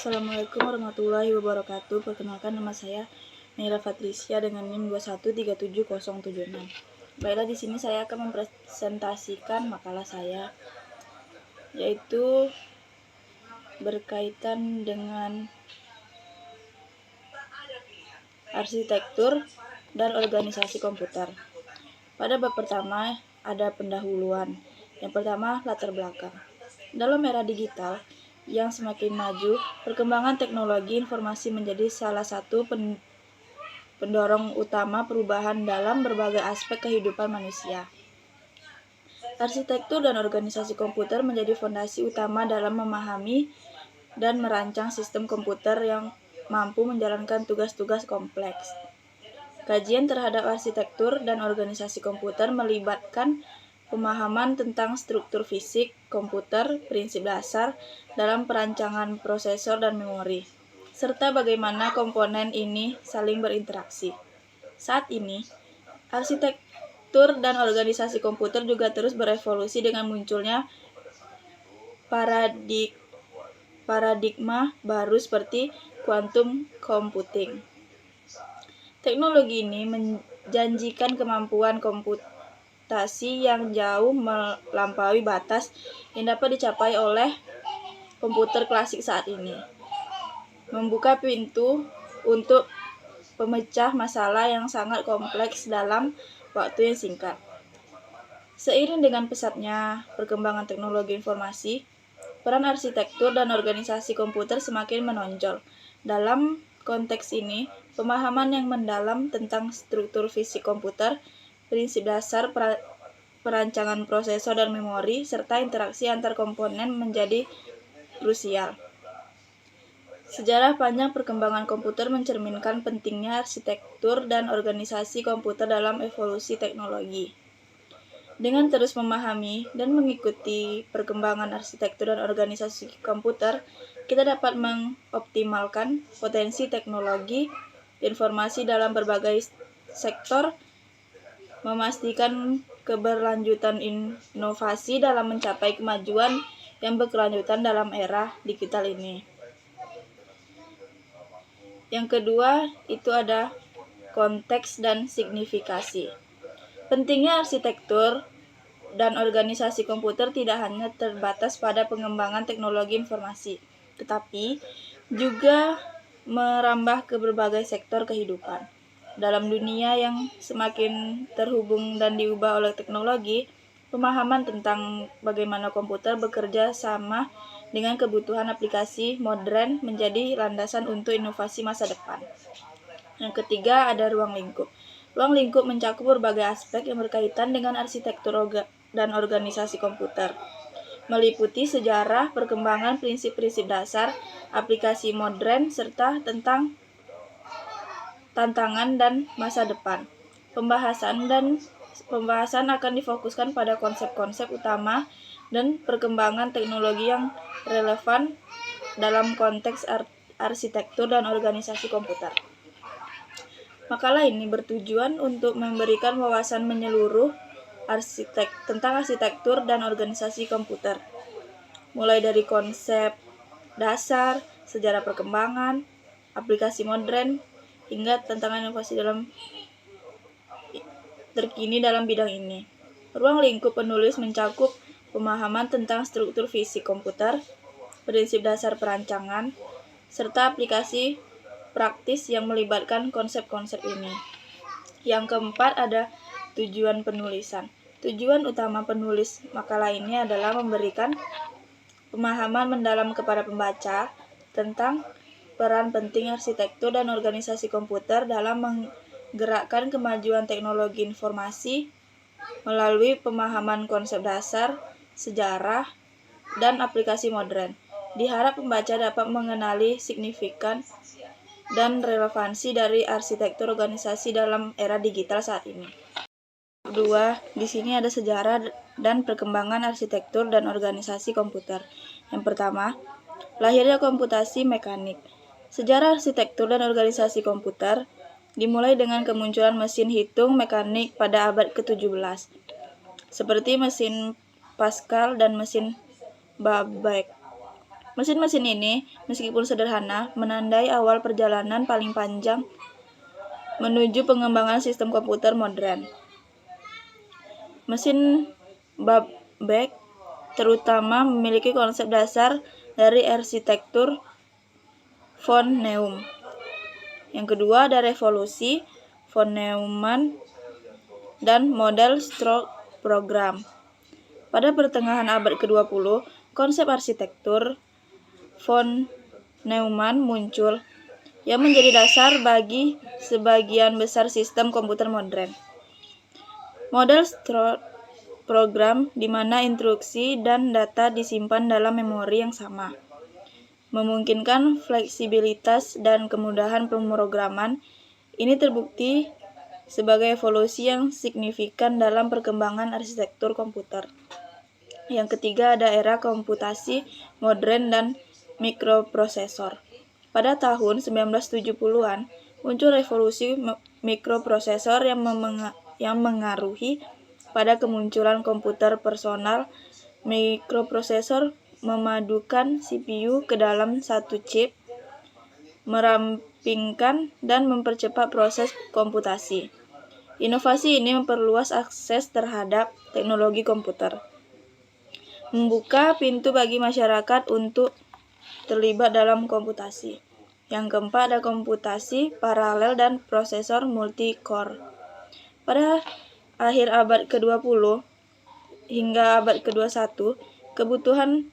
Assalamualaikum warahmatullahi wabarakatuh. Perkenalkan, nama saya Naira Fatricia dengan NIM 2137076. Baiklah, di sini saya akan mempresentasikan makalah saya, yaitu berkaitan dengan arsitektur dan organisasi komputer. Pada bab pertama ada pendahuluan. Yang pertama, latar belakang. Dalam era digital yang semakin maju, perkembangan teknologi informasi menjadi salah satu pendorong utama perubahan dalam berbagai aspek kehidupan manusia. Arsitektur dan organisasi komputer menjadi fondasi utama dalam memahami dan merancang sistem komputer yang mampu menjalankan tugas-tugas kompleks. Kajian terhadap arsitektur dan organisasi komputer melibatkan pemahaman tentang struktur fisik komputer, prinsip dasar dalam perancangan prosesor dan memori, serta bagaimana komponen ini saling berinteraksi. Saat ini, arsitektur dan organisasi komputer juga terus berevolusi dengan munculnya paradigma baru seperti quantum computing. Teknologi ini menjanjikan kemampuan komputasi yang jauh melampaui batas yang dapat dicapai oleh komputer klasik saat ini, membuka pintu untuk pemecah masalah yang sangat kompleks dalam waktu yang singkat. Seiring dengan pesatnya perkembangan teknologi informasi, peran arsitektur dan organisasi komputer semakin menonjol. Dalam konteks ini, pemahaman yang mendalam tentang struktur fisik komputer, prinsip dasar perancangan prosesor dan memori, serta interaksi antar komponen menjadi krusial. Sejarah panjang perkembangan komputer mencerminkan pentingnya arsitektur dan organisasi komputer dalam evolusi teknologi. Dengan terus memahami dan mengikuti perkembangan arsitektur dan organisasi komputer, kita dapat mengoptimalkan potensi teknologi informasi dalam berbagai sektor, memastikan keberlanjutan inovasi dalam mencapai kemajuan yang berkelanjutan dalam era digital ini. Yang kedua, itu ada konteks dan signifikasi. Pentingnya arsitektur dan organisasi komputer tidak hanya terbatas pada pengembangan teknologi informasi, tetapi juga merambah ke berbagai sektor kehidupan. Dalam dunia yang semakin terhubung dan diubah oleh teknologi, pemahaman tentang bagaimana komputer bekerja sama dengan kebutuhan aplikasi modern menjadi landasan untuk inovasi masa depan. Yang ketiga, ada ruang lingkup. Ruang lingkup mencakup berbagai aspek yang berkaitan dengan arsitektur dan organisasi komputer, meliputi sejarah, perkembangan prinsip-prinsip dasar, aplikasi modern, serta tentang tantangan dan masa depan. Pembahasan akan difokuskan pada konsep-konsep utama dan perkembangan teknologi yang relevan dalam konteks arsitektur dan organisasi komputer. Makalah ini bertujuan untuk memberikan wawasan menyeluruh tentang arsitektur dan organisasi komputer, mulai dari konsep dasar, sejarah perkembangan, aplikasi modern, hingga tantangan inovasi terkini dalam bidang ini. Ruang lingkup penulis mencakup pemahaman tentang struktur fisik komputer, prinsip dasar perancangan, serta aplikasi praktis yang melibatkan konsep-konsep ini. Yang keempat, ada tujuan penulisan. Tujuan utama penulis makalah ini adalah memberikan pemahaman mendalam kepada pembaca tentang peran penting arsitektur dan organisasi komputer dalam menggerakkan kemajuan teknologi informasi melalui pemahaman konsep dasar, sejarah, dan aplikasi modern. Diharap pembaca dapat mengenali signifikan dan relevansi dari arsitektur organisasi dalam era digital saat ini. Kedua, di sini ada sejarah dan perkembangan arsitektur dan organisasi komputer. Yang pertama, lahirnya komputasi mekanik. Sejarah arsitektur dan organisasi komputer dimulai dengan kemunculan mesin hitung mekanik pada abad ke-17, seperti mesin Pascal dan mesin Babbage. Mesin-mesin ini, meskipun sederhana, menandai awal perjalanan paling panjang menuju pengembangan sistem komputer modern. Mesin Babbage terutama memiliki konsep dasar dari arsitektur von Neumann. Yang kedua ada revolusi von Neumann dan model stroke program. Pada pertengahan abad ke-20, konsep arsitektur von Neumann muncul yang menjadi dasar bagi sebagian besar sistem komputer modern. Model stroke program di mana instruksi dan data disimpan dalam memori yang sama, memungkinkan fleksibilitas dan kemudahan pemrograman. Ini terbukti sebagai evolusi yang signifikan dalam perkembangan arsitektur komputer. Yang ketiga ada era komputasi modern dan mikroprosesor. Pada tahun 1970-an, muncul revolusi mikroprosesor yang mengaruhi pada kemunculan komputer personal. Mikroprosesor memadukan CPU ke dalam satu chip, merampingkan dan mempercepat proses komputasi. Inovasi ini memperluas akses terhadap teknologi komputer, membuka pintu bagi masyarakat untuk terlibat dalam komputasi. Yang keempat ada komputasi paralel dan prosesor multi-core. Pada akhir abad ke-20 hingga abad ke-21, kebutuhan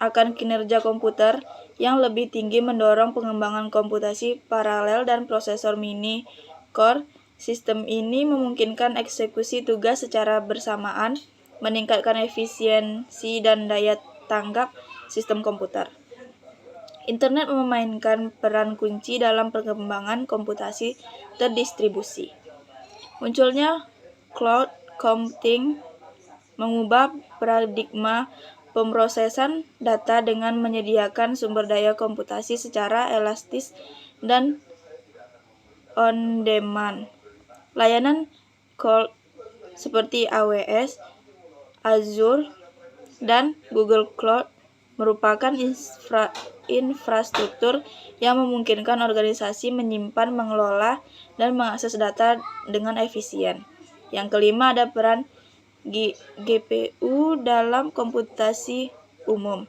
akan kinerja komputer yang lebih tinggi mendorong pengembangan komputasi paralel dan prosesor mini-core. Sistem ini memungkinkan eksekusi tugas secara bersamaan, meningkatkan efisiensi dan daya tanggap sistem komputer. Internet memainkan peran kunci dalam perkembangan komputasi terdistribusi. Munculnya cloud computing mengubah paradigma pemrosesan data dengan menyediakan sumber daya komputasi secara elastis dan on-demand. Layanan cloud seperti AWS, Azure, dan Google Cloud merupakan infrastruktur yang memungkinkan organisasi menyimpan, mengelola, dan mengakses data dengan efisien. Yang kelima ada peran GPU dalam komputasi umum.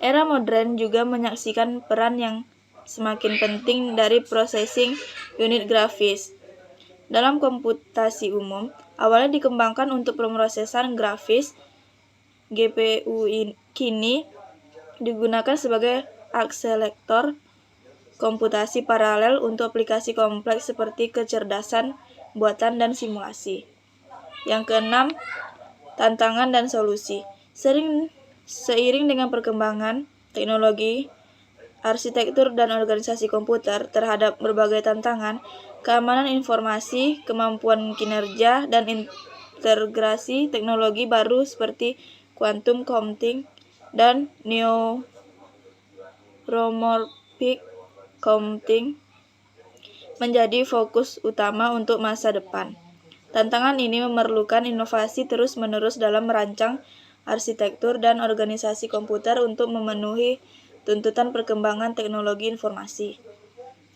Era modern juga menyaksikan peran yang semakin penting dari processing unit grafis. Dalam komputasi umum, awalnya dikembangkan untuk pemrosesan grafis, GPU kini digunakan sebagai akselerator komputasi paralel untuk aplikasi kompleks seperti kecerdasan buatan dan simulasi. Yang keenam, tantangan dan solusi. Seiring dengan perkembangan teknologi, arsitektur dan organisasi komputer terhadap berbagai tantangan, keamanan informasi, kemampuan kinerja, dan integrasi teknologi baru seperti quantum computing dan neuromorphic computing menjadi fokus utama untuk masa depan. Tantangan ini memerlukan inovasi terus-menerus dalam merancang arsitektur dan organisasi komputer untuk memenuhi tuntutan perkembangan teknologi informasi.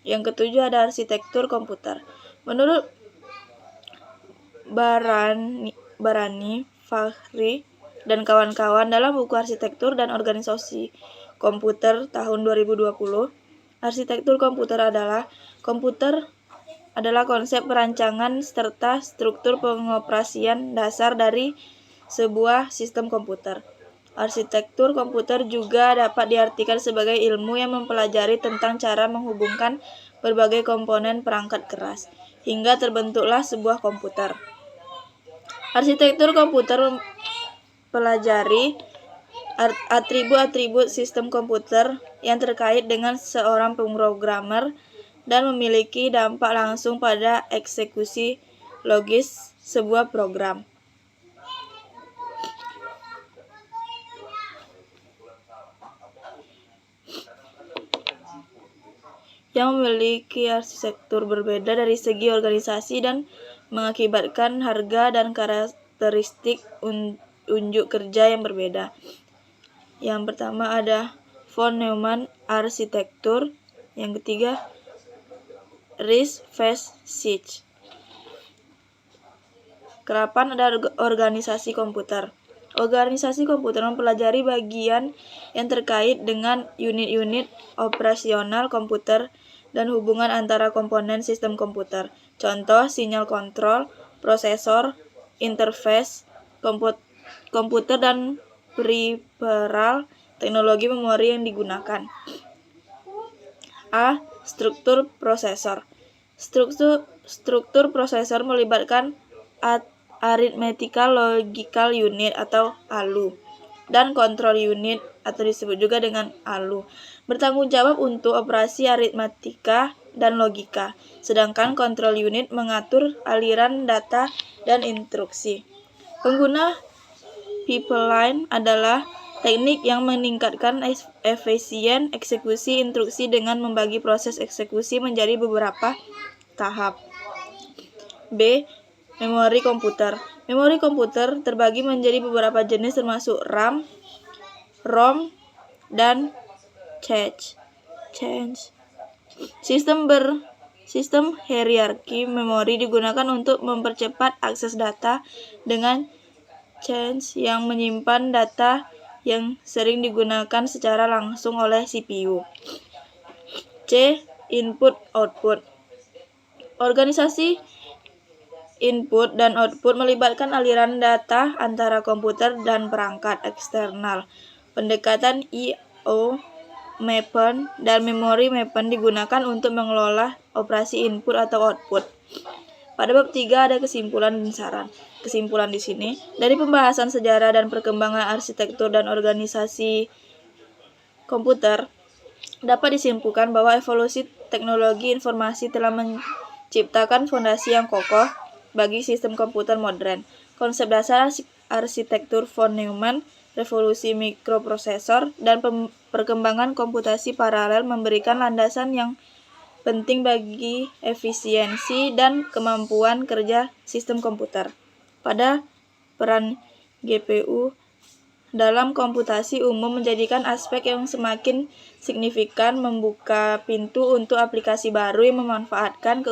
Yang ketujuh ada arsitektur komputer. Menurut Barani, Fahri, dan kawan-kawan dalam buku Arsitektur dan Organisasi Komputer tahun 2020, arsitektur komputer adalah konsep perancangan serta struktur pengoperasian dasar dari sebuah sistem komputer. Arsitektur komputer juga dapat diartikan sebagai ilmu yang mempelajari tentang cara menghubungkan berbagai komponen perangkat keras, hingga terbentuklah sebuah komputer. Arsitektur komputer mempelajari atribut-atribut sistem komputer yang terkait dengan seorang pemrogramer dan memiliki dampak langsung pada eksekusi logis sebuah program. Yang memiliki arsitektur berbeda dari segi organisasi dan mengakibatkan harga dan karakteristik unjuk kerja yang berbeda. Yang pertama ada von Neumann arsitektur, yang ketiga Risk-Fest-Siege. Kerapan ada organisasi komputer. Organisasi komputer mempelajari bagian yang terkait dengan unit-unit operasional komputer dan hubungan antara komponen sistem komputer. Contoh, sinyal kontrol, prosesor, interface, komputer dan peripheral, teknologi memori yang digunakan. A. Struktur prosesor. Struktur prosesor melibatkan Arithmetical Logical Unit atau ALU dan Control Unit atau disebut juga dengan ALU bertanggung jawab untuk operasi aritmatika dan logika, sedangkan Control Unit mengatur aliran data dan instruksi. Pengguna pipeline adalah teknik yang meningkatkan efisien eksekusi instruksi dengan membagi proses eksekusi menjadi beberapa tahap. B. Memori komputer. Memori komputer terbagi menjadi beberapa jenis termasuk RAM, ROM, dan cache. Sistem hierarki memori digunakan untuk mempercepat akses data dengan cache yang menyimpan data yang sering digunakan secara langsung oleh CPU. C. Input-output. Organisasi input dan output melibatkan aliran data antara komputer dan perangkat eksternal. Pendekatan I/O mappen dan memory mappen digunakan untuk mengelola operasi input atau output. Pada bab 3 ada kesimpulan dan saran. Kesimpulan di sini, dari pembahasan sejarah dan perkembangan arsitektur dan organisasi komputer, dapat disimpulkan bahwa evolusi teknologi informasi telah menciptakan fondasi yang kokoh bagi sistem komputer modern. Konsep dasar arsitektur von Neumann, revolusi mikroprosesor, dan perkembangan komputasi paralel memberikan landasan yang penting bagi efisiensi dan kemampuan kerja sistem komputer. Pada peran GPU dalam komputasi umum menjadikan aspek yang semakin signifikan, membuka pintu untuk aplikasi baru yang memanfaatkan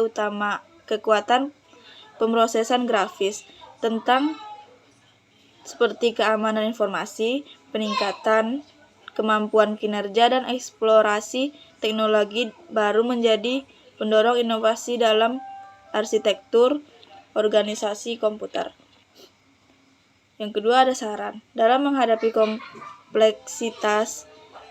kekuatan pemrosesan grafis tentang seperti keamanan informasi, peningkatan kemampuan kinerja, dan eksplorasi teknologi baru menjadi pendorong inovasi dalam arsitektur organisasi komputer. Yang kedua ada saran. Dalam menghadapi kompleksitas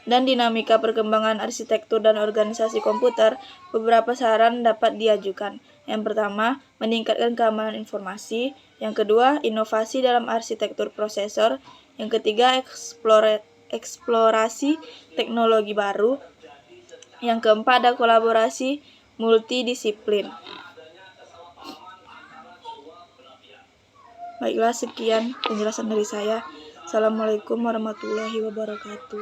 dan dinamika perkembangan arsitektur dan organisasi komputer, beberapa saran dapat diajukan. Yang pertama, meningkatkan keamanan informasi. Yang kedua, inovasi dalam arsitektur prosesor. Yang ketiga, eksplorasi teknologi baru. Yang keempat, ada kolaborasi multidisiplin. Baiklah, sekian penjelasan dari saya. Assalamualaikum warahmatullahi wabarakatuh.